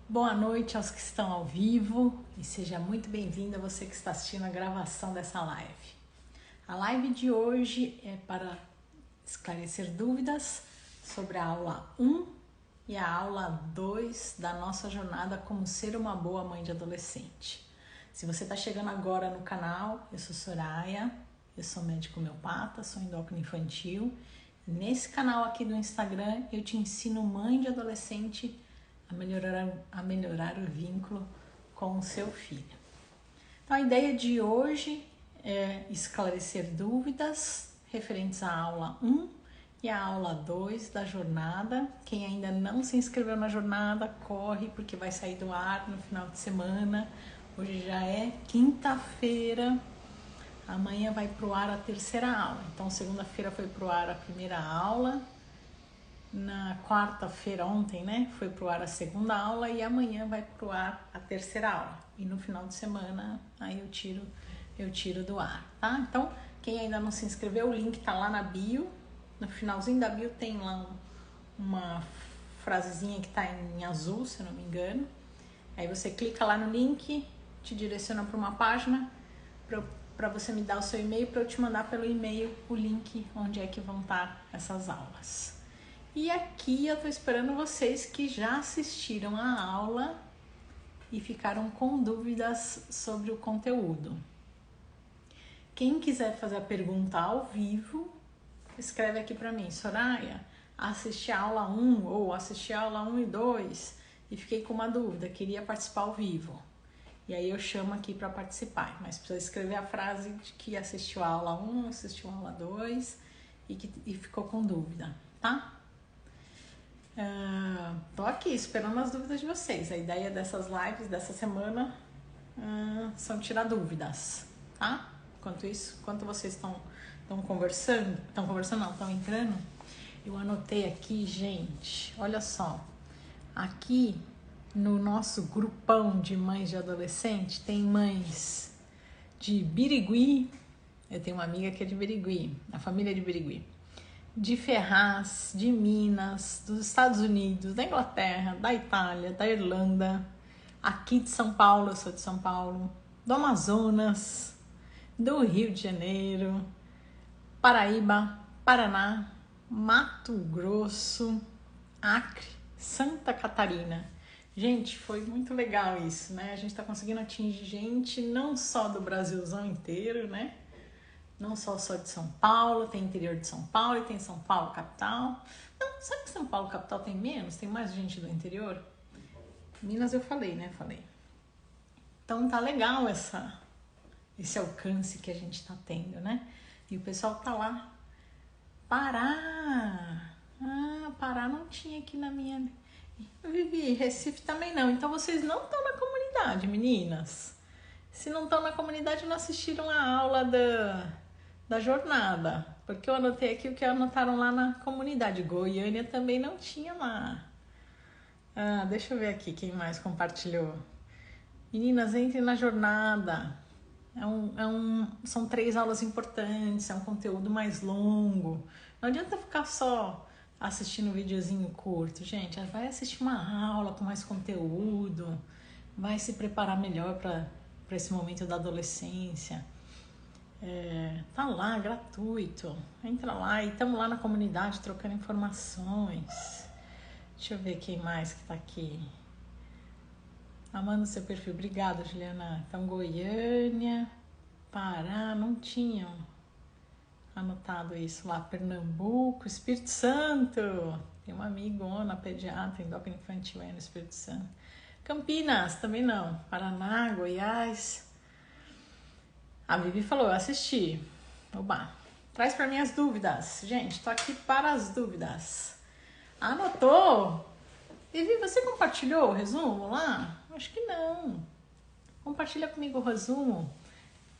Boa noite aos que estão ao vivo e seja muito bem-vindo a você que está assistindo a gravação dessa live. A live de hoje é para esclarecer dúvidas sobre a aula 1 e a aula 2 da nossa jornada como ser uma boa mãe de adolescente. Se você está chegando agora no canal, eu sou Soraya, eu sou médico homeopata, sou endócrino infantil. Nesse canal aqui do Instagram eu te ensino mãe de adolescente a melhorar o vínculo com o seu filho. Então a ideia de hoje é esclarecer dúvidas referentes à aula 1 e à aula 2 da jornada. Quem ainda não se inscreveu na jornada, corre porque vai sair do ar no final de semana. Hoje já é quinta-feira, amanhã vai pro ar a terceira aula. Então segunda-feira foi pro ar a primeira aula. Na quarta-feira, ontem, né, foi pro ar a segunda aula e amanhã vai pro ar a terceira aula. E no final de semana, aí eu tiro do ar, tá? Então, quem ainda não se inscreveu, o link tá lá na bio. No finalzinho da bio tem lá uma frasezinha que tá em azul, se eu não me engano. Aí você clica lá no link, te direciona para uma página para você me dar o seu e-mail para eu te mandar pelo e-mail o link onde é que vão estar essas aulas. E aqui eu tô esperando vocês que já assistiram a aula e ficaram com dúvidas sobre o conteúdo. Quem quiser fazer a pergunta ao vivo, escreve aqui para mim: Soraya, assisti a aula 1 ou assisti a aula 1 e 2 e fiquei com uma dúvida, queria participar ao vivo. E aí eu chamo aqui para participar, mas precisa escrever a frase de que assistiu a aula 1, assistiu a aula 2 e ficou com dúvida, tá? Tô aqui esperando as dúvidas de vocês. A ideia dessas lives dessa semana são tirar dúvidas, tá? Enquanto vocês estão conversando, estão entrando, eu anotei aqui, gente, olha só, aqui no nosso grupão de mães de adolescente, tem mães de Birigui, eu tenho uma amiga que é de Birigui, a família é de Birigui, de Ferraz, de Minas, dos Estados Unidos, da Inglaterra, da Itália, da Irlanda, aqui de São Paulo, eu sou de São Paulo, do Amazonas, do Rio de Janeiro, Paraíba, Paraná, Mato Grosso, Acre, Santa Catarina. Gente, foi muito legal isso, né? A gente tá conseguindo atingir gente não só do Brasilzão inteiro, né? Não só de São Paulo, tem interior de São Paulo e tem São Paulo capital. Não, sabe que São Paulo capital tem menos? Tem mais gente do interior? Minas eu falei, né? Falei. Então tá legal esse alcance que a gente tá tendo, né? E o pessoal tá lá. Pará! Pará não tinha aqui na minha... Vivi, Recife também não. Então vocês não estão na comunidade, meninas. Se não estão na comunidade, não assistiram a aula da jornada, porque eu anotei aqui o que anotaram lá na comunidade. Goiânia também não tinha lá. Deixa eu ver aqui quem mais compartilhou. Meninas, entrem na jornada. São 3 aulas importantes, é um conteúdo mais longo. Não adianta ficar só assistindo um videozinho curto, gente. Vai assistir uma aula com mais conteúdo, vai se preparar melhor para esse momento da adolescência. Tá lá, gratuito. Entra lá e estamos lá na comunidade trocando informações. Deixa eu ver quem mais que tá aqui. Amando seu perfil. Obrigada, Juliana. Então, Goiânia, Pará, não tinham anotado isso lá. Pernambuco, Espírito Santo. Tem uma amigona pediatra, endócrino infantil aí no Espírito Santo. Campinas, também não. Paraná, Goiás. A Vivi falou, eu assisti. Oba. Traz para mim as dúvidas. Gente, tô aqui para as dúvidas. Anotou? Vivi, você compartilhou o resumo lá? Acho que não. Compartilha comigo o resumo.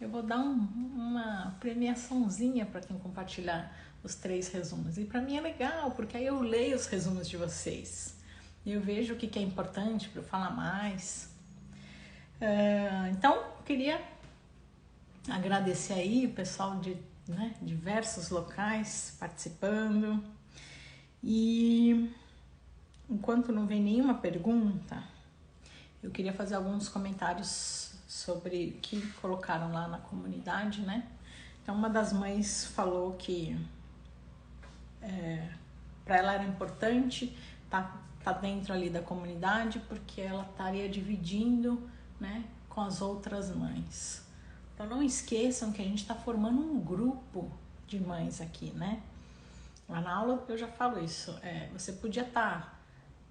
Eu vou dar uma premiaçãozinha para quem compartilhar os 3 resumos. E para mim é legal, porque aí eu leio os resumos de vocês. E eu vejo o que é importante para eu falar mais. Então, queria agradecer aí o pessoal de diversos locais participando. E enquanto não vem nenhuma pergunta, eu queria fazer alguns comentários sobre o que colocaram lá na comunidade, né? Então, uma das mães falou que para ela era importante tá dentro ali da comunidade porque ela estaria dividindo, né, com as outras mães. Então, não esqueçam que a gente está formando um grupo de mães aqui, né? Lá na aula eu já falo isso. Você podia estar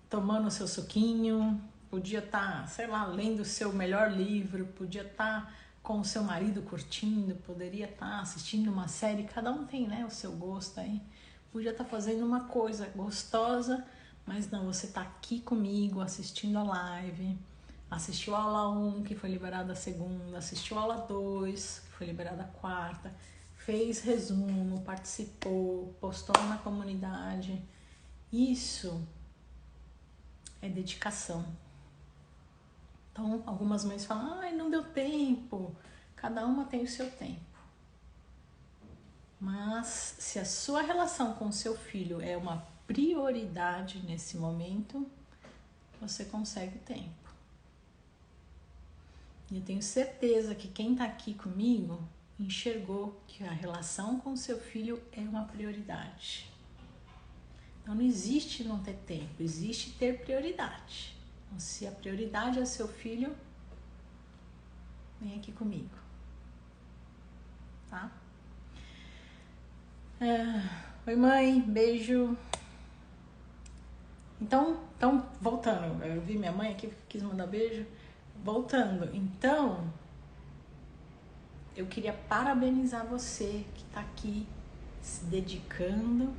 tomando o seu suquinho, podia estar, sei lá, lendo o seu melhor livro, podia estar com o seu marido curtindo, poderia estar assistindo uma série, cada um tem, né, o seu gosto aí. Podia estar fazendo uma coisa gostosa, mas não, você está aqui comigo assistindo a live, assistiu a aula 1, que foi liberada a segunda, assistiu a aula 2, que foi liberada a quarta, fez resumo, participou, postou na comunidade. Isso é dedicação. Então, algumas mães falam, ai, não deu tempo. Cada uma tem o seu tempo. Mas se a sua relação com o seu filho é uma prioridade nesse momento, você consegue tempo. E eu tenho certeza que quem está aqui comigo enxergou que a relação com o seu filho é uma prioridade. Então não existe não ter tempo, existe ter prioridade. Então, se a prioridade é seu filho, vem aqui comigo, tá? Oi, mãe, beijo. Então, voltando, eu vi minha mãe aqui, quis mandar beijo. Voltando, então, eu queria parabenizar você que está aqui se dedicando,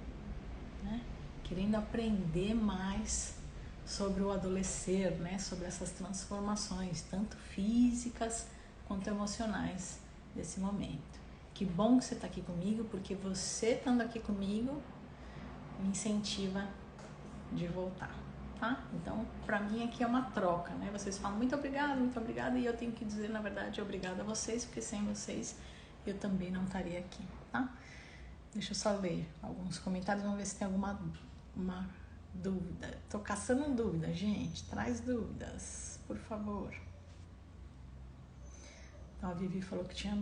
né? Querendo aprender mais sobre o adolescer, né? Sobre essas transformações, tanto físicas quanto emocionais desse momento. Que bom que você está aqui comigo, porque você estando aqui comigo me incentiva de voltar, tá? Então, pra mim aqui é uma troca, né? Vocês falam muito obrigada, e eu tenho que dizer, na verdade, obrigada a vocês, porque sem vocês eu também não estaria aqui, tá? Deixa eu só ler alguns comentários, vamos ver se tem alguma dúvida. Tô caçando dúvida, gente, traz dúvidas, por favor. Então, a Vivi falou que tinha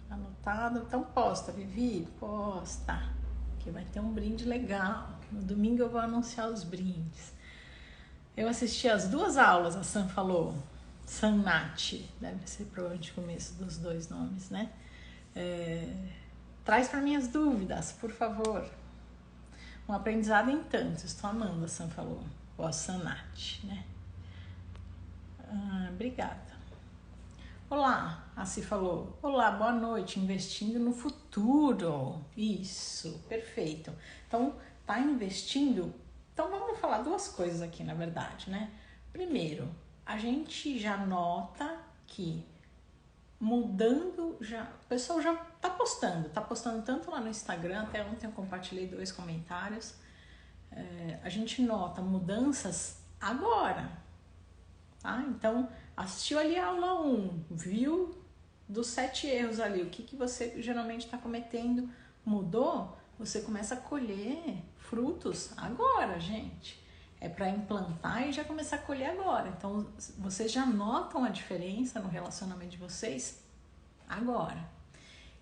anotado, então posta, Vivi, posta, que vai ter um brinde legal. No domingo eu vou anunciar os brindes. Eu assisti as 2 aulas, a Sam falou. Sanati, deve ser provavelmente o começo dos 2 nomes, né? Traz para mim as dúvidas, por favor. Um aprendizado em tanto, estou amando, a Sam falou. Ou a Sanati, né? Obrigada. Olá, a Si falou. Olá, boa noite, investindo no futuro. Isso, perfeito. Então, tá investindo? Então, vamos falar 2 coisas aqui, na verdade, né? Primeiro, a gente já nota que mudando, o pessoal já tá postando tanto lá no Instagram, até ontem eu compartilhei 2 comentários. A gente nota mudanças agora, tá? Então, assistiu ali a aula 1, viu dos 7 erros ali, o que você geralmente está cometendo, mudou, você começa a colher frutos agora, gente. É para implantar e já começar a colher agora. Então, vocês já notam a diferença no relacionamento de vocês agora.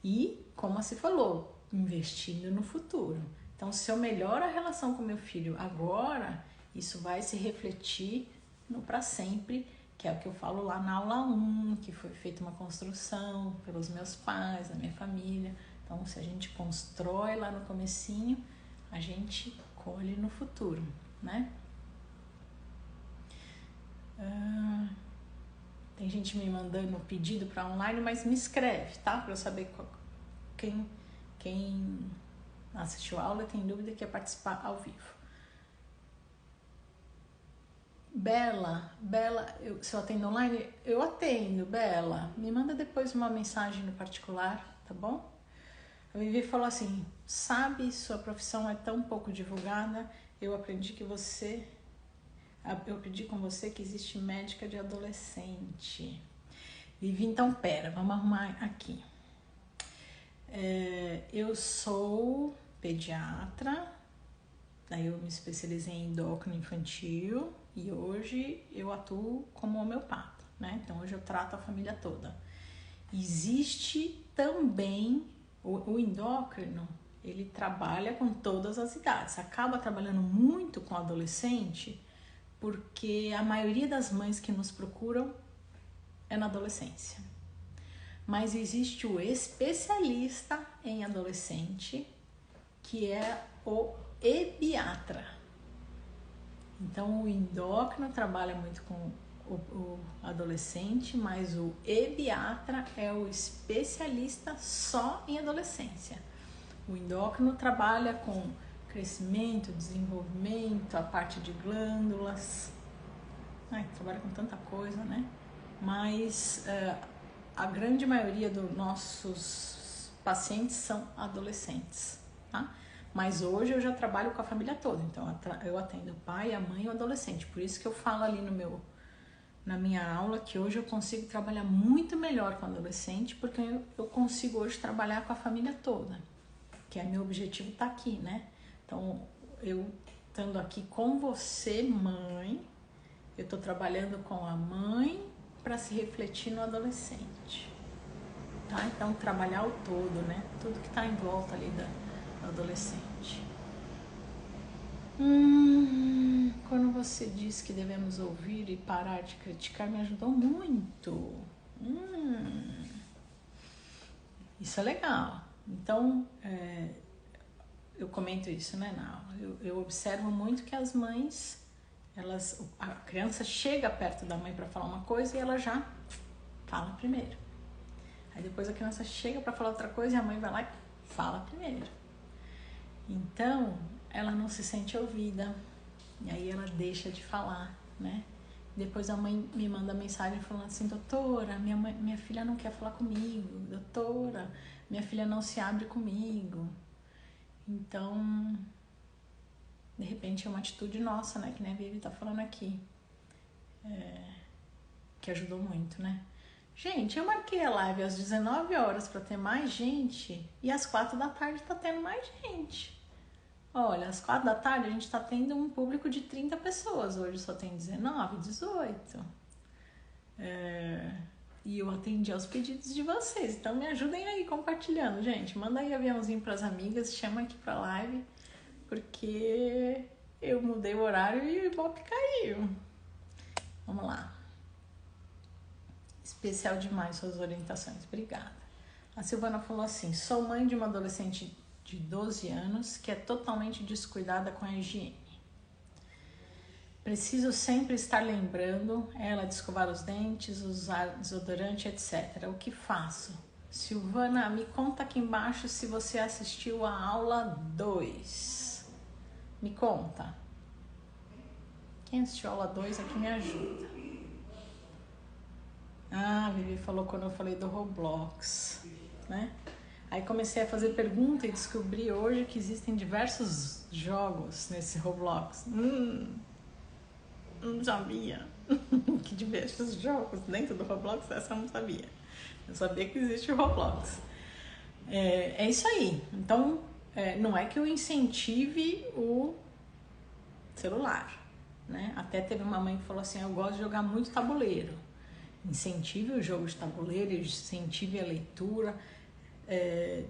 E, como você falou, investindo no futuro. Então, se eu melhoro a relação com meu filho agora, isso vai se refletir no para sempre, que é o que eu falo lá na aula 1, que foi feita uma construção pelos meus pais, da minha família. Então, se a gente constrói lá no comecinho, a gente colhe no futuro, né? Tem gente me mandando pedido para online, mas me escreve, tá? Para eu saber quem assistiu a aula e tem dúvida e quer participar ao vivo. Bela, se eu atendo online, eu atendo, Bela. Me manda depois uma mensagem no particular, tá bom? A Vivi falou assim, sabe, sua profissão é tão pouco divulgada, eu aprendi com você que existe médica de adolescente. Vivi, então pera, vamos arrumar aqui. Eu sou pediatra, daí eu me especializei em endócrino infantil e hoje eu atuo como homeopata, né? Então hoje eu trato a família toda. Existe também o endócrino, ele trabalha com todas as idades, acaba trabalhando muito com adolescente, porque a maioria das mães que nos procuram é na adolescência. Mas existe o especialista em adolescente, que é o ebiatra. Então o endócrino trabalha muito com o adolescente, mas o ebiatra é o especialista só em adolescência. O endócrino trabalha com crescimento, desenvolvimento, a parte de glândulas, trabalha com tanta coisa, né? Mas a grande maioria dos nossos pacientes são adolescentes, tá? Mas hoje eu já trabalho com a família toda, então eu atendo o pai, a mãe e o adolescente. Por isso que eu falo ali na minha aula que hoje eu consigo trabalhar muito melhor com o adolescente, porque eu consigo hoje trabalhar com a família toda, que é meu objetivo tá aqui, né? Então, eu estando aqui com você, mãe, eu tô trabalhando com a mãe para se refletir no adolescente, tá? Então, trabalhar o todo, né? Tudo que tá em volta ali do adolescente. Quando você diz que devemos ouvir e parar de criticar, me ajudou muito. Isso é legal. Então, eu comento isso, né, na aula. Eu observo muito que as mães, a criança chega perto da mãe para falar uma coisa e ela já fala primeiro. Aí depois a criança chega para falar outra coisa e a mãe vai lá e fala primeiro. Então, ela não se sente ouvida. E aí ela deixa de falar, né? Depois a mãe me manda mensagem falando assim: doutora, minha filha não quer falar comigo. Doutora, minha filha não se abre comigo. Então, de repente é uma atitude nossa, né? Que nem a Vivi tá falando aqui. Que ajudou muito, né? Gente, eu marquei a live às 19 horas para ter mais gente e às 4 da tarde tá tendo mais gente. Olha, às 4 da tarde a gente tá tendo um público de 30 pessoas. Hoje só tem 19, 18. E eu atendi aos pedidos de vocês. Então me ajudem aí compartilhando, gente. Manda aí aviãozinho pras amigas, chama aqui pra live, porque eu mudei o horário e o Ibope caiu. Vamos lá. Especial demais suas orientações. Obrigada. A Silvana falou assim: sou mãe de uma adolescente de 12 anos que é totalmente descuidada com a higiene. Preciso sempre estar lembrando ela de escovar os dentes, usar desodorante, etc. O que faço? Silvana, me conta aqui embaixo se você assistiu a aula 2. Me conta. Quem assistiu a aula 2 aqui me ajuda. Ah, a Vivi falou quando eu falei do Roblox, né? Aí comecei a fazer pergunta e descobri hoje que existem diversos jogos nesse Roblox. Não sabia que diversos jogos dentro do Roblox, essa eu não sabia. Eu sabia que existe o Roblox. É isso aí. Então, não é que eu incentive o celular, né? Até teve uma mãe que falou assim: eu gosto de jogar muito tabuleiro. Incentive o jogo de tabuleiro, incentive a leitura,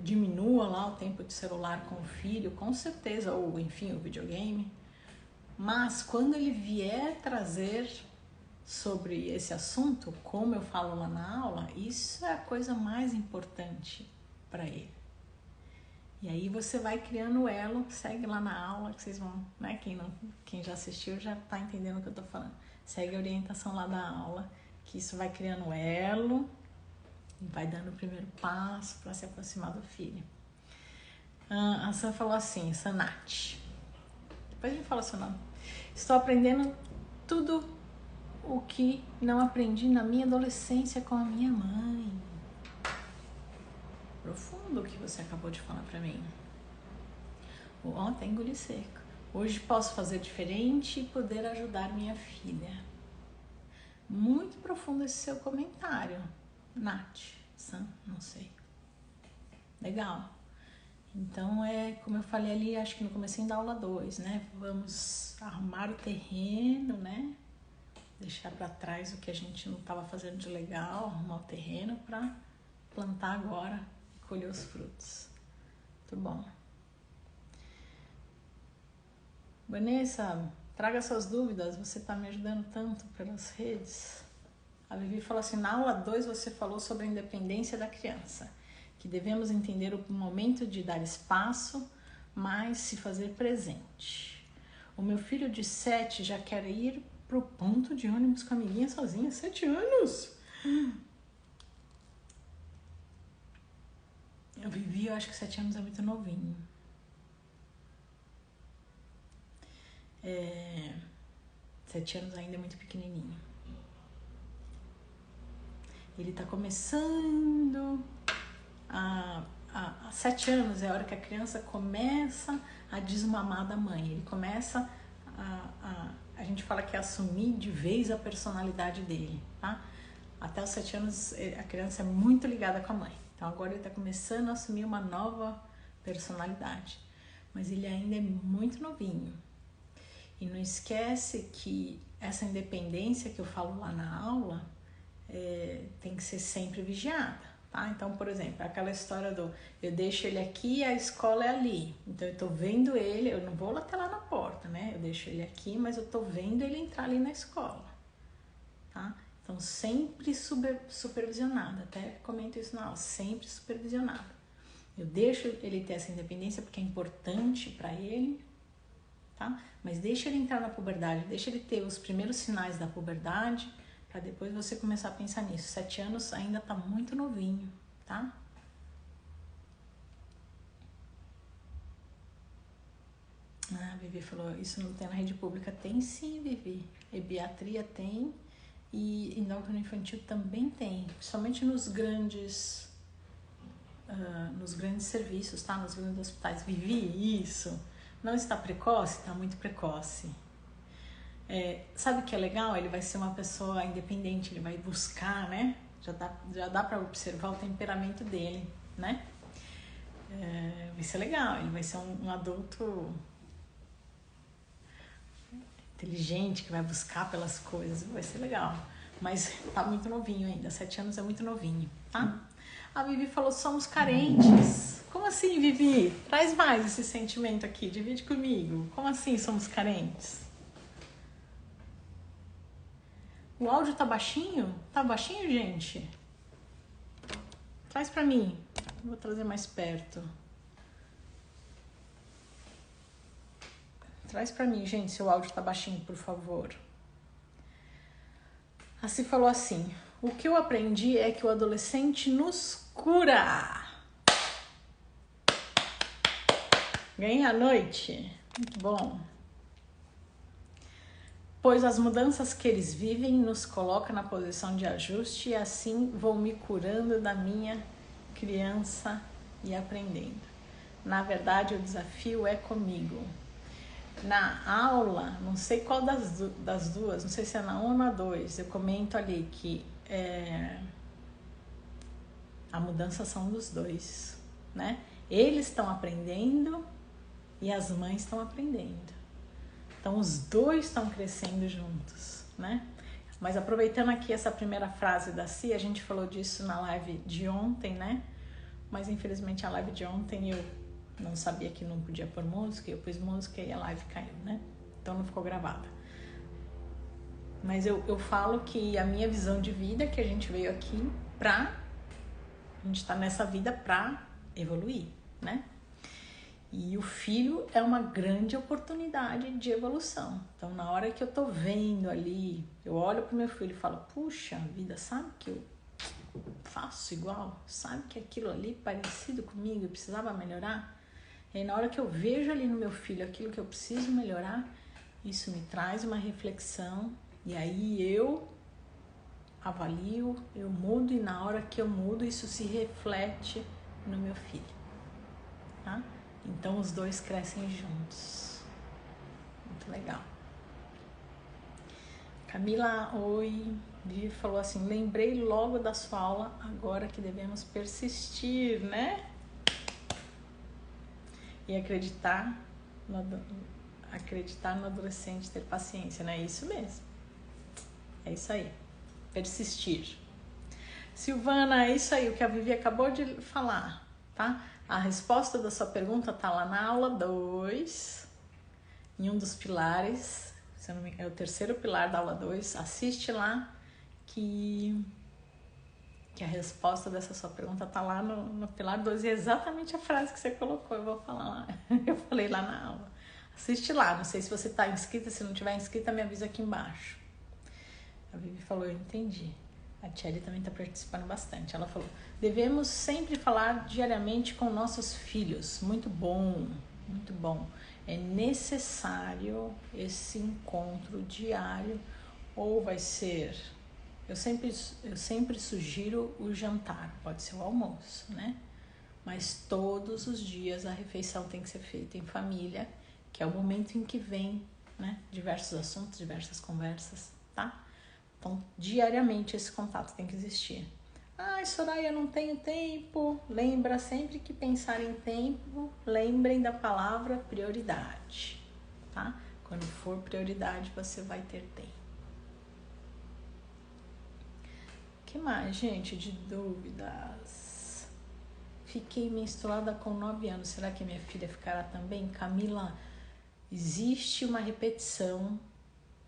diminua lá o tempo de celular com o filho, com certeza, ou enfim, o videogame. Mas quando ele vier trazer sobre esse assunto, como eu falo lá na aula, isso é a coisa mais importante para ele. E aí você vai criando o elo, segue lá na aula que vocês vão, né? Quem já assistiu já tá entendendo o que eu tô falando. Segue a orientação lá da aula, que isso vai criando elo e vai dando o primeiro passo para se aproximar do filho. A Sam falou assim, Sanati. Depois me fala seu nome. Estou aprendendo tudo o que não aprendi na minha adolescência com a minha mãe. Profundo o que você acabou de falar para mim. Até engoli seco. Hoje posso fazer diferente e poder ajudar minha filha. Muito profundo esse seu comentário, Nath, Sam, não sei. Legal. Então, como eu falei ali, acho que no comecinho da aula 2, né? Vamos arrumar o terreno, né? Deixar para trás o que a gente não estava fazendo de legal, arrumar o terreno para plantar agora e colher os frutos. Muito bom. Vanessa, traga suas dúvidas, você está me ajudando tanto pelas redes. A Vivi falou assim, na aula 2 você falou sobre a independência da criança, que devemos entender o momento de dar espaço, mas se fazer presente. O meu filho de 7 já quer ir pro ponto de ônibus com a amiguinha sozinha, 7 anos. Eu Vivi, eu acho que 7 anos é muito novinho. 7 anos ainda é muito pequenininho. Ele tá começando a 7 anos é a hora que a criança começa a desmamar da mãe. Ele começa a gente fala que é assumir de vez a personalidade dele, tá? Até os 7 anos a criança é muito ligada com a mãe. Então agora ele tá começando a assumir uma nova personalidade. Mas ele ainda é muito novinho. E não esquece que essa independência que eu falo lá na aula tem que ser sempre vigiada, tá? Então, por exemplo, aquela história do eu deixo ele aqui e a escola é ali. Então, eu tô vendo ele, eu não vou até lá na porta, né? Eu deixo ele aqui, mas eu tô vendo ele entrar ali na escola, tá? Então, sempre supervisionada. Até comento isso na aula, sempre supervisionada. Eu deixo ele ter essa independência porque é importante para ele, tá? Mas deixa ele entrar na puberdade, deixa ele ter os primeiros sinais da puberdade, para depois você começar a pensar nisso. 7 anos ainda tá muito novinho, tá? A Vivi falou, isso não tem na rede pública. Tem sim, Vivi. Ebiatria tem e endócrino infantil também tem, principalmente nos grandes serviços, tá? Nos grandes hospitais. Vivi, isso. Não está precoce? Está muito precoce. Sabe o que é legal? Ele vai ser uma pessoa independente, ele vai buscar, né? Já dá para observar o temperamento dele, né? Vai ser legal, ele vai ser um adulto inteligente, que vai buscar pelas coisas, vai ser legal. Mas tá muito novinho ainda, 7 anos é muito novinho, tá? A Vivi falou, somos carentes. Como assim, Vivi? Traz mais esse sentimento aqui, divide comigo. Como assim somos carentes? O áudio tá baixinho? Tá baixinho, gente? Traz pra mim. Vou trazer mais perto. Traz pra mim, gente, se o áudio tá baixinho, por favor. A Si falou assim, o que eu aprendi é que o adolescente nos cura. Ganhei a noite? Muito bom. Pois as mudanças que eles vivem nos colocam na posição de ajuste e assim vou me curando da minha criança e aprendendo. Na verdade, o desafio é comigo. Na aula, não sei qual das duas, não sei se é na 1 ou na 2, eu comento ali que a mudança são dos dois, né? Eles estão aprendendo e as mães estão aprendendo. Então, os dois estão crescendo juntos, né? Mas aproveitando aqui essa primeira frase da Si, a gente falou disso na live de ontem, né? Mas, infelizmente, a live de ontem eu não sabia que não podia pôr música, eu pus música e a live caiu, né? Então, não ficou gravada. Mas eu falo que a minha visão de vida, que a gente veio aqui a gente tá nessa vida pra evoluir, né? E o filho é uma grande oportunidade de evolução. Então, na hora que eu tô vendo ali, eu olho pro meu filho e falo, puxa vida, sabe que eu faço igual? Sabe que aquilo ali parecido comigo, eu precisava melhorar? E aí, na hora que eu vejo ali no meu filho aquilo que eu preciso melhorar, isso me traz uma reflexão e aí eu avalio, eu mudo e na hora que eu mudo, isso se reflete no meu filho, tá? Então, os dois crescem juntos. Muito legal. Camila, oi. Vivi falou assim, lembrei logo da sua aula, agora que devemos persistir, né? E acreditar no adolescente, ter paciência, não é isso mesmo? É isso aí. Persistir. Silvana, é isso aí, o que a Vivi acabou de falar, tá? A resposta da sua pergunta tá lá na aula 2, em um dos pilares, se não me engano, é o terceiro pilar da aula 2. Assiste lá que a resposta dessa sua pergunta tá lá no pilar 2 e é exatamente a frase que você colocou, eu vou falar lá. Eu falei lá na aula. Assiste lá, não sei se você tá inscrita, se não tiver inscrita, me avisa aqui embaixo. A Vivi falou, eu entendi. A Tchelle também está participando bastante. Ela falou, devemos sempre falar diariamente com nossos filhos. Muito bom, muito bom. É necessário esse encontro diário ou vai ser... Eu sempre sugiro o jantar, pode ser o almoço, né? Mas todos os dias a refeição tem que ser feita em família, que é o momento em que vem, né, diversos assuntos, diversas conversas, tá? Então, diariamente esse contato tem que existir. Ai, Soraya, não tenho tempo. Lembra sempre que pensar em tempo, lembrem da palavra prioridade, tá? Quando for prioridade, você vai ter tempo. O que mais, gente, de dúvidas? Fiquei menstruada com 9 anos. Será que minha filha ficará também? Camila, existe uma repetição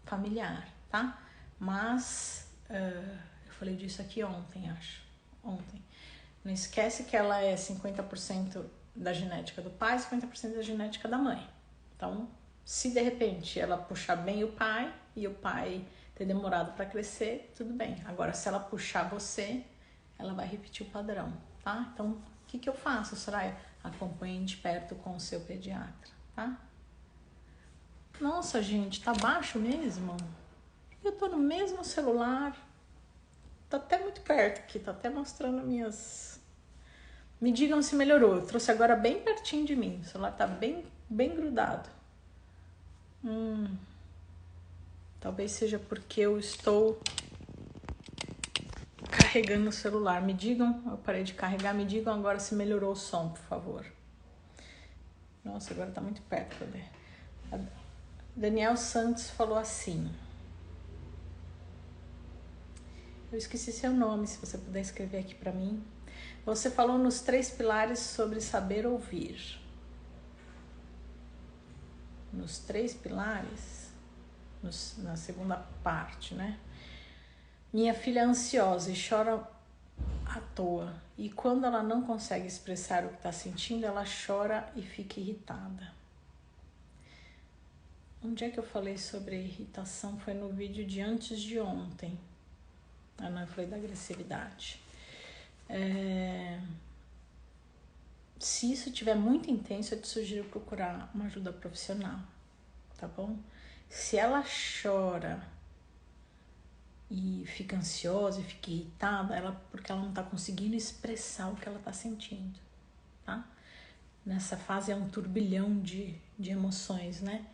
familiar, tá? Mas, eu falei disso aqui ontem, acho. Ontem. Não esquece que ela é 50% da genética do pai, 50% da genética da mãe. Então, se de repente ela puxar bem o pai e o pai ter demorado para crescer, tudo bem. Agora, se ela puxar você, ela vai repetir o padrão, tá? Então, o que eu faço, Soraya? Acompanhe de perto com o seu pediatra, tá? Nossa, gente, tá baixo mesmo? Eu tô no mesmo celular. Tá até muito perto aqui, tá até mostrando minhas... Me digam se melhorou. Eu trouxe agora bem pertinho de mim. O celular tá bem grudado. Talvez seja porque eu estou carregando o celular. Me digam, eu parei de carregar, me digam agora se melhorou o som, por favor. Nossa, agora tá muito perto. Cadê? Daniel Santos falou assim... Eu esqueci seu nome, se você puder escrever aqui para mim. Você falou nos 3 pilares sobre saber ouvir. Nos 3 pilares, na segunda parte, né? Minha filha é ansiosa e chora à toa. E quando ela não consegue expressar o que está sentindo, ela chora e fica irritada. Onde é que eu falei sobre a irritação? Foi no vídeo de antes de ontem. Não, eu falei da agressividade. Se isso estiver muito intenso, eu te sugiro procurar uma ajuda profissional, tá bom? Se ela chora e fica ansiosa e fica irritada, porque ela não está conseguindo expressar o que ela está sentindo, tá? Nessa fase é um turbilhão de emoções, né?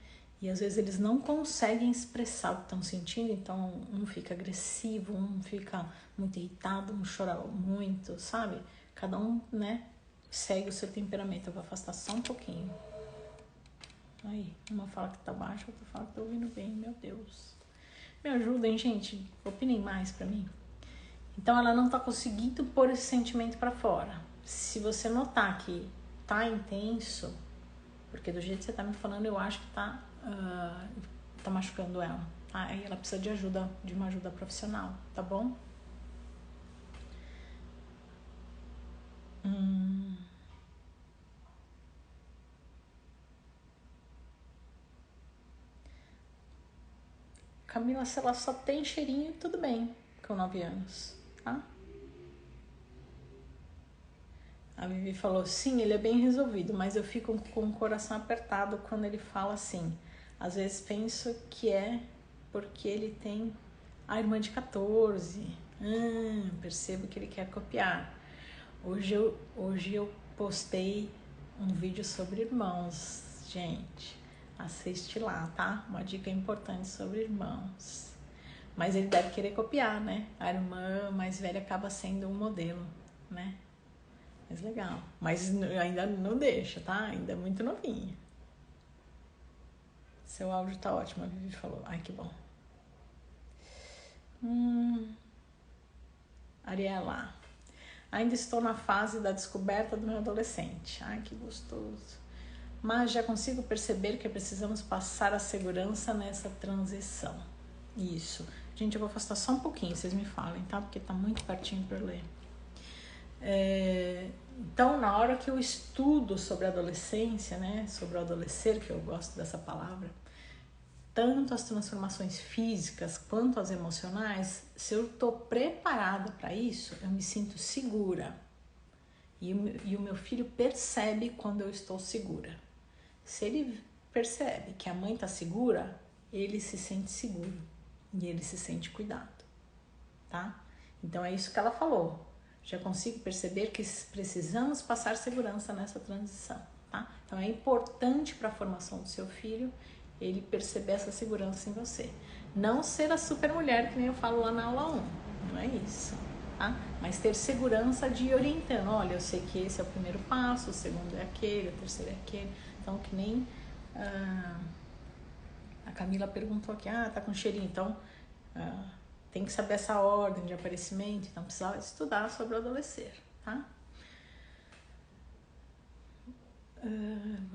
E às vezes eles não conseguem expressar o que estão sentindo, então um fica agressivo, um fica muito irritado, um chora muito, sabe? Cada um, né, segue o seu temperamento. Eu vou afastar só um pouquinho. Aí, uma fala que tá baixo, outra fala que tá ouvindo bem, meu Deus. Me ajudem, gente, opinem mais pra mim. Então ela não tá conseguindo pôr esse sentimento pra fora. Se você notar que tá intenso, porque do jeito que você tá me falando, eu acho que tá machucando ela, tá? Aí ela precisa de uma ajuda profissional, tá bom? Camila, se ela só tem cheirinho, tudo bem, com 9 anos, tá? A Vivi falou, sim, ele é bem resolvido, mas eu fico com o coração apertado quando ele fala assim. Às vezes penso que é porque ele tem a irmã de 14. Percebo que ele quer copiar. Hoje eu postei um vídeo sobre irmãos, gente. Assiste lá, tá? Uma dica importante sobre irmãos. Mas ele deve querer copiar, né? A irmã mais velha acaba sendo um modelo, né? Mas legal. Mas ainda não deixa, tá? Ainda é muito novinha. Seu áudio tá ótimo, a Vivi falou. Ai, que bom. Ariela. Ainda estou na fase da descoberta do meu adolescente. Ai, que gostoso. Mas já consigo perceber que precisamos passar a segurança nessa transição. Isso. Gente, eu vou afastar só um pouquinho, vocês me falem, tá? Porque tá muito pertinho para eu ler. Então, na hora que eu estudo sobre a adolescência, né? Sobre o adolescer, que eu gosto dessa palavra, tanto as transformações físicas quanto as emocionais, se eu tô preparada para isso, eu me sinto segura. E o meu filho percebe quando eu estou segura. Se ele percebe que a mãe tá segura, ele se sente seguro e ele se sente cuidado, tá? Então é isso que ela falou. Já consigo perceber que precisamos passar segurança nessa transição, tá? Então é importante para a formação do seu filho ele perceber essa segurança em você. Não ser a super mulher que nem eu falo lá na aula 1, não é isso, tá? Mas ter segurança de ir orientando. Olha, eu sei que esse é o primeiro passo, o segundo é aquele, o terceiro é aquele. Então, que nem a Camila perguntou aqui, tá com cheirinho, então tem que saber essa ordem de aparecimento, então precisa estudar sobre o adolescer, tá?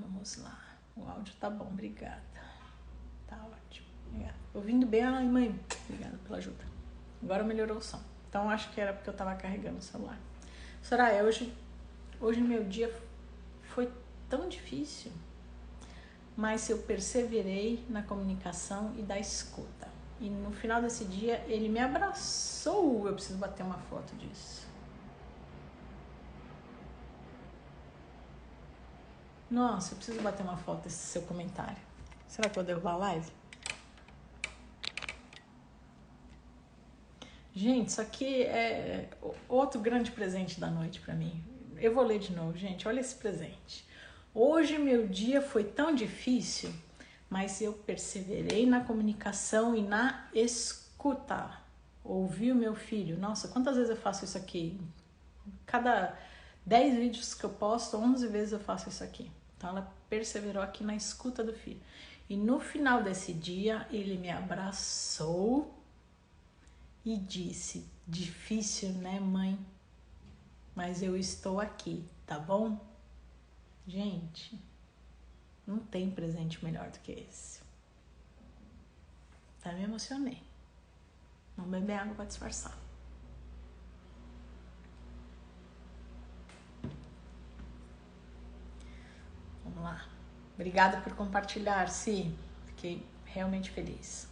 Vamos lá, o áudio tá bom, obrigada. Tá ótimo, obrigada. Ouvindo bem, ai mãe, obrigada pela ajuda. Agora melhorou o som, então acho que era porque eu tava carregando o celular. Soraya, hoje meu dia foi tão difícil, mas eu perseverei na comunicação e da escuta. E no final desse dia, ele me abraçou. Eu preciso bater uma foto disso. Nossa, eu preciso bater uma foto desse seu comentário. Será que eu vou derrubar a live? Gente, isso aqui é outro grande presente da noite pra mim. Eu vou ler de novo, gente. Olha esse presente. Hoje meu dia foi tão difícil, mas eu perseverei na comunicação e na escuta. Ouvi o meu filho. Nossa, quantas vezes eu faço isso aqui? Cada 10 vídeos que eu posto, 11 vezes eu faço isso aqui. Então ela perseverou aqui na escuta do filho. E no final desse dia, ele me abraçou e disse: difícil, né, mãe? Mas eu estou aqui, tá bom? Gente, não tem presente melhor do que esse. Até me emocionei. Não beber água pra disfarçar. Vamos lá. Obrigada por compartilhar, Si. Fiquei realmente feliz.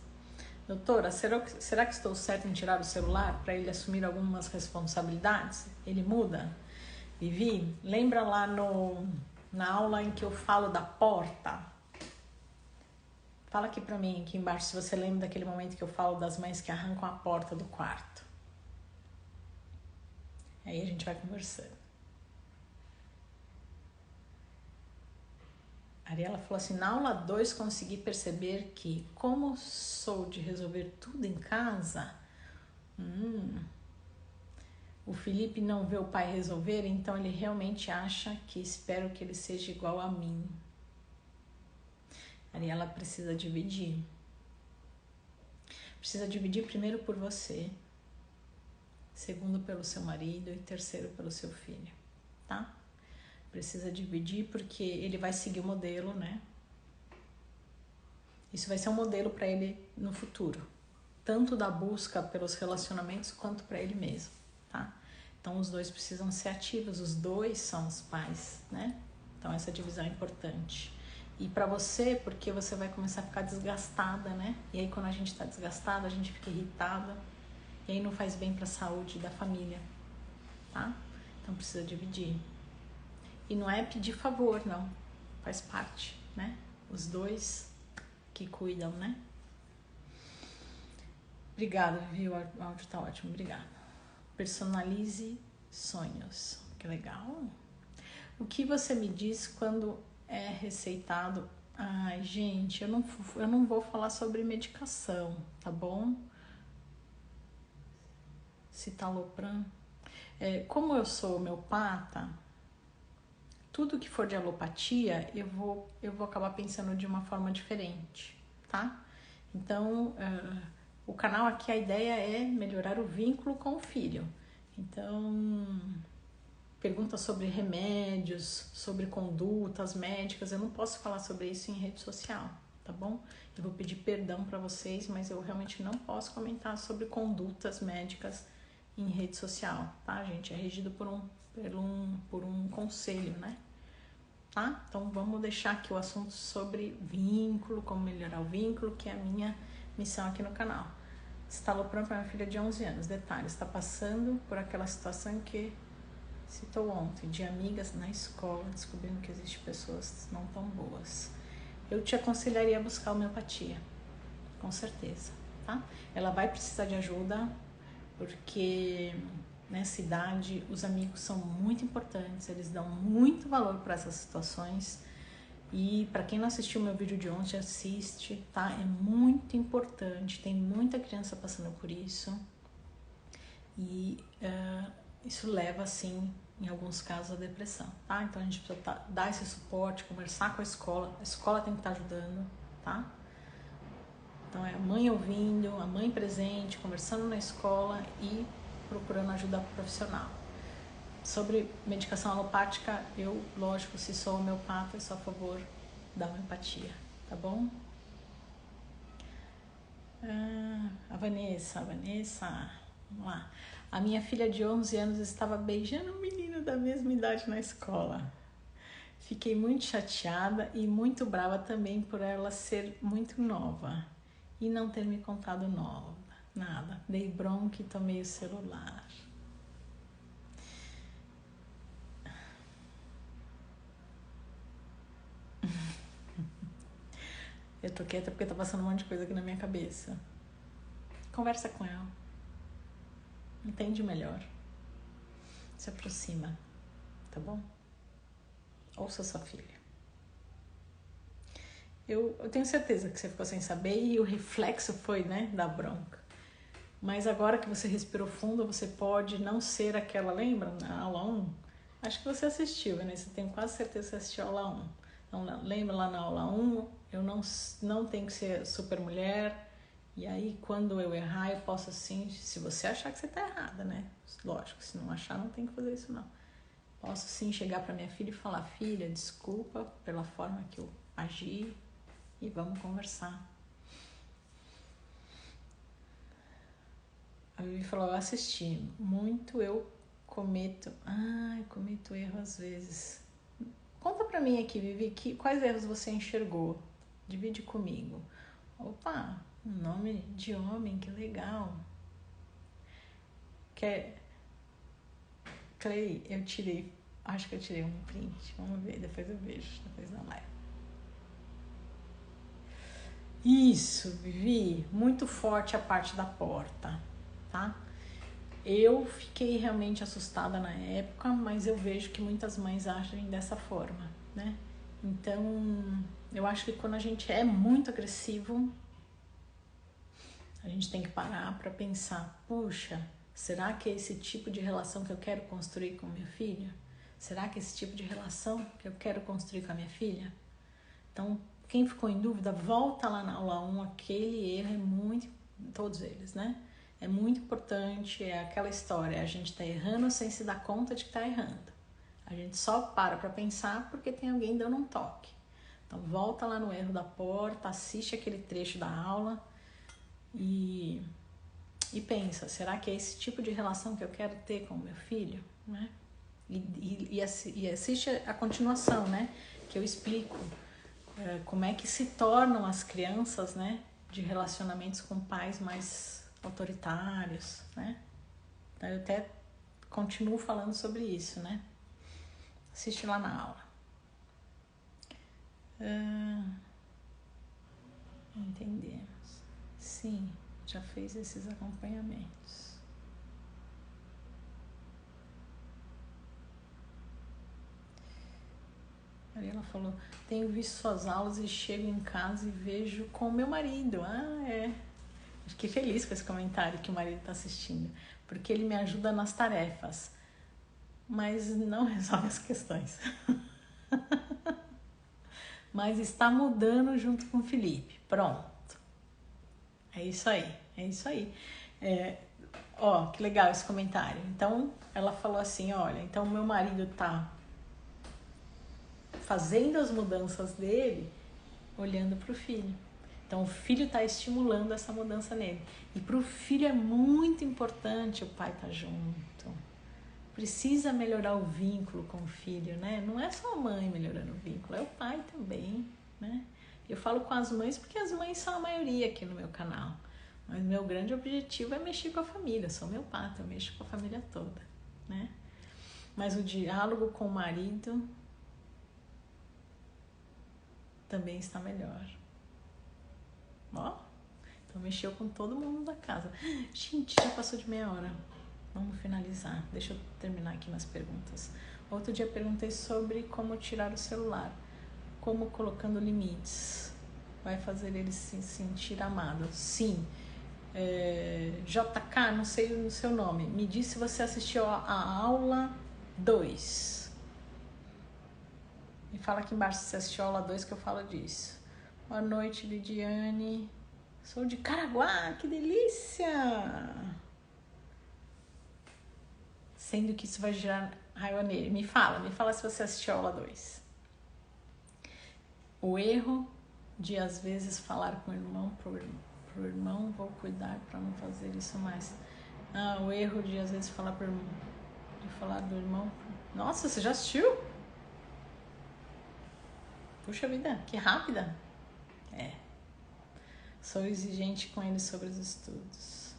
Doutora, será que estou certa em tirar o celular para ele assumir algumas responsabilidades? Ele muda? Vivi, lembra lá na aula em que eu falo da porta? Fala aqui pra mim, aqui embaixo, se você lembra daquele momento que eu falo das mães que arrancam a porta do quarto. Aí a gente vai conversando. A Ariela falou assim, na aula 2 consegui perceber que, como sou de resolver tudo em casa, o Felipe não vê o pai resolver, então ele realmente acha que espero que ele seja igual a mim. A Ariela precisa dividir. Precisa dividir primeiro por você, segundo pelo seu marido e terceiro pelo seu filho, tá? Precisa dividir porque ele vai seguir o modelo, né? Isso vai ser um modelo para ele no futuro, tanto da busca pelos relacionamentos quanto para ele mesmo, tá? Então os dois precisam ser ativos, os dois são os pais, né? Então essa divisão é importante. E para você, porque você vai começar a ficar desgastada, né? E aí quando a gente tá desgastada, a gente fica irritada, e aí não faz bem para a saúde da família, tá? Então precisa dividir. E não é pedir favor, não. Faz parte, né? Os dois que cuidam, né? Obrigada, viu? O áudio tá ótimo, obrigada. Personalize sonhos. Que legal. O que você me diz quando é receitado? Ai, gente, eu não vou falar sobre medicação, tá bom? Citalopram. Como eu sou homeopata, tudo que for de alopatia, eu vou acabar pensando de uma forma diferente, tá? Então, o canal aqui, a ideia é melhorar o vínculo com o filho. Então, perguntas sobre remédios, sobre condutas médicas, eu não posso falar sobre isso em rede social, tá bom? Eu vou pedir perdão para vocês, mas eu realmente não posso comentar sobre condutas médicas em rede social, tá, gente? É regido por um conselho, né? Tá? Então vamos deixar aqui o assunto sobre vínculo, como melhorar o vínculo, que é a minha missão aqui no canal. Estalopram para minha filha de 11 anos. Detalhe, está passando por aquela situação que citou ontem, de amigas na escola, descobrindo que existem pessoas não tão boas. Eu te aconselharia a buscar homeopatia, com certeza, tá? Ela vai precisar de ajuda, porque nessa idade os amigos são muito importantes, eles dão muito valor para essas situações. E para quem não assistiu meu vídeo de ontem, assiste, tá? É muito importante, tem muita criança passando por isso. E isso leva, assim, em alguns casos, à depressão, tá? Então a gente precisa dar esse suporte, conversar com a escola tem que estar ajudando, tá? Então é a mãe ouvindo, a mãe presente, conversando na escola e procurando ajuda profissional. Sobre medicação alopática, eu, lógico, se sou homeopata, eu sou a favor da homeopatia, tá bom? A Vanessa, vamos lá. A minha filha de 11 anos estava beijando um menino da mesma idade na escola. Fiquei muito chateada e muito brava também por ela ser muito nova e não ter me contado nada. Dei bronca e tomei o celular. Eu tô quieta porque tá passando um monte de coisa aqui na minha cabeça. Conversa com ela. Entende melhor. Se aproxima, tá bom? Ouça sua filha. Eu tenho certeza que você ficou sem saber e o reflexo foi, né, da bronca. Mas agora que você respirou fundo, você pode não ser aquela, lembra, na aula 1? Acho que você assistiu, né? Você tem quase certeza que você assistiu a aula 1. Então, lembra lá na aula 1, eu não tenho que ser super mulher. E aí, quando eu errar, eu posso assim, se você achar que você tá errada, né? Lógico, se não achar, não tem que fazer isso, não. Posso sim chegar pra minha filha e falar, filha, desculpa pela forma que eu agi e vamos conversar. A Vivi falou, eu assisti, muito eu cometo erro às vezes. Conta pra mim aqui, Vivi, quais erros você enxergou? Divide comigo. Opa, um nome de homem, que legal. Clay, acho que eu tirei um print, vamos ver, depois eu vejo, depois da live. Isso, Vivi, muito forte a parte da porta, tá? Eu fiquei realmente assustada na época, mas eu vejo que muitas mães agem dessa forma, né? Então, eu acho que quando a gente é muito agressivo, a gente tem que parar para pensar, puxa, será que é esse tipo de relação que eu quero construir com minha filha? Será que é esse tipo de relação que eu quero construir com a minha filha? Então, quem ficou em dúvida, volta lá na aula 1, aquele erro é muito, todos eles, né? É muito importante, é aquela história, a gente tá errando sem se dar conta de que tá errando. A gente só para pensar porque tem alguém dando um toque. Então, volta lá no erro da porta, assiste aquele trecho da aula e pensa, será que é esse tipo de relação que eu quero ter com o meu filho, né? E assiste a continuação, né? Que eu explico como é que se tornam as crianças, né? De relacionamentos com pais mais autoritários, né? Então, eu até continuo falando sobre isso, né? Assiste lá na aula. Entendemos. Sim, já fez esses acompanhamentos. Aí ela falou, tenho visto suas aulas e chego em casa e vejo com o meu marido. Fiquei feliz com esse comentário que o marido está assistindo, porque ele me ajuda nas tarefas, mas não resolve as questões. Mas está mudando junto com o Felipe. Pronto. É isso aí, é isso aí. Ó, que legal esse comentário. Então, ela falou assim, olha, então meu marido tá fazendo as mudanças dele, olhando pro filho. Então, o filho está estimulando essa mudança nele. E para o filho é muito importante o pai estar junto. Precisa melhorar o vínculo com o filho, né? Não é só a mãe melhorando o vínculo, é o pai também, né? Eu falo com as mães porque as mães são a maioria aqui no meu canal. Mas meu grande objetivo é mexer com a família. Eu sou homeopata, eu mexo com a família toda, né? Mas o diálogo com o marido também está melhor. Ó, então mexeu com todo mundo da casa. Gente, já passou de meia hora. Vamos finalizar. Deixa eu terminar aqui umas perguntas. Outro dia perguntei sobre como tirar o celular. Como colocando limites. Vai fazer ele se sentir amado. Sim. JK, não sei o seu nome. Me diz se você assistiu a aula 2. Me fala aqui embaixo se você assistiu a aula 2 que eu falo disso. Boa noite, Lidiane. Sou de Caraguá, que delícia! Sendo que isso vai gerar raiva nele. Me fala se você assistiu a aula 2. O erro de às vezes falar com o irmão pro irmão, vou cuidar para não fazer isso mais. O erro de às vezes falar pro irmão, de falar do irmão. Nossa, você já assistiu? Puxa vida, que rápida! Sou exigente com ele sobre os estudos.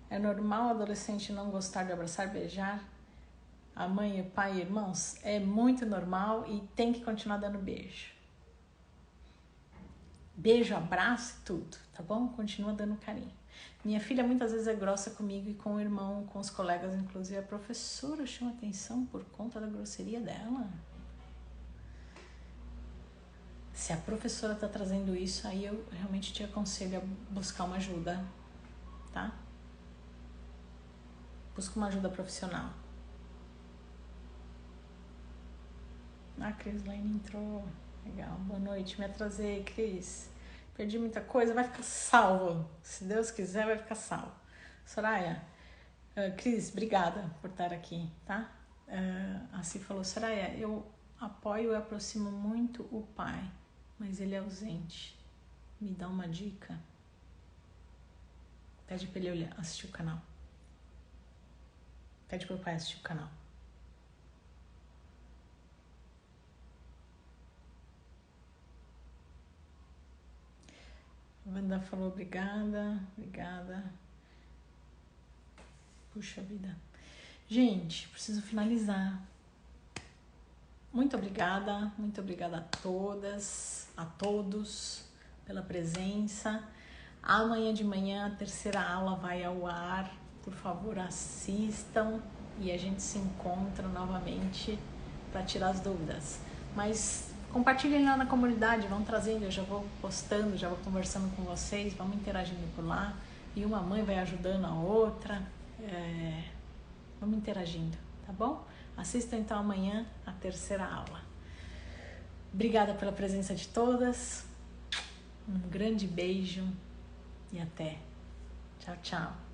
É normal o adolescente não gostar de abraçar, beijar a mãe, o pai e irmãos? É muito normal e tem que continuar dando beijo. Beijo, abraço e tudo, tá bom? Continua dando carinho. Minha filha muitas vezes é grossa comigo e com o irmão, com os colegas, inclusive a professora chama atenção por conta da grosseria dela. Se a professora tá trazendo isso, aí eu realmente te aconselho a buscar uma ajuda, tá? Busca uma ajuda profissional. A Cris Lane entrou. Legal, boa noite. Me atrasei, Cris. Perdi muita coisa, vai ficar salvo. Se Deus quiser, vai ficar salvo. Soraya, Cris, obrigada por estar aqui, tá? Assim falou, Soraya, eu apoio e aproximo muito o pai, mas ele é ausente. Me dá uma dica. Pede pra ele assistir o canal. Pede pro pai assistir o canal. A Wanda falou obrigada. Puxa vida. Gente, preciso finalizar. Muito obrigada a todas, a todos pela presença. Amanhã de manhã a terceira aula vai ao ar. Por favor, assistam e a gente se encontra novamente para tirar as dúvidas. Mas compartilhem lá na comunidade, vão trazendo, eu já vou postando, já vou conversando com vocês, vamos interagindo por lá. E uma mãe vai ajudando a outra. Vamos interagindo, tá bom? Assistam então amanhã a terceira aula. Obrigada pela presença de todas. Um grande beijo e até. Tchau, tchau.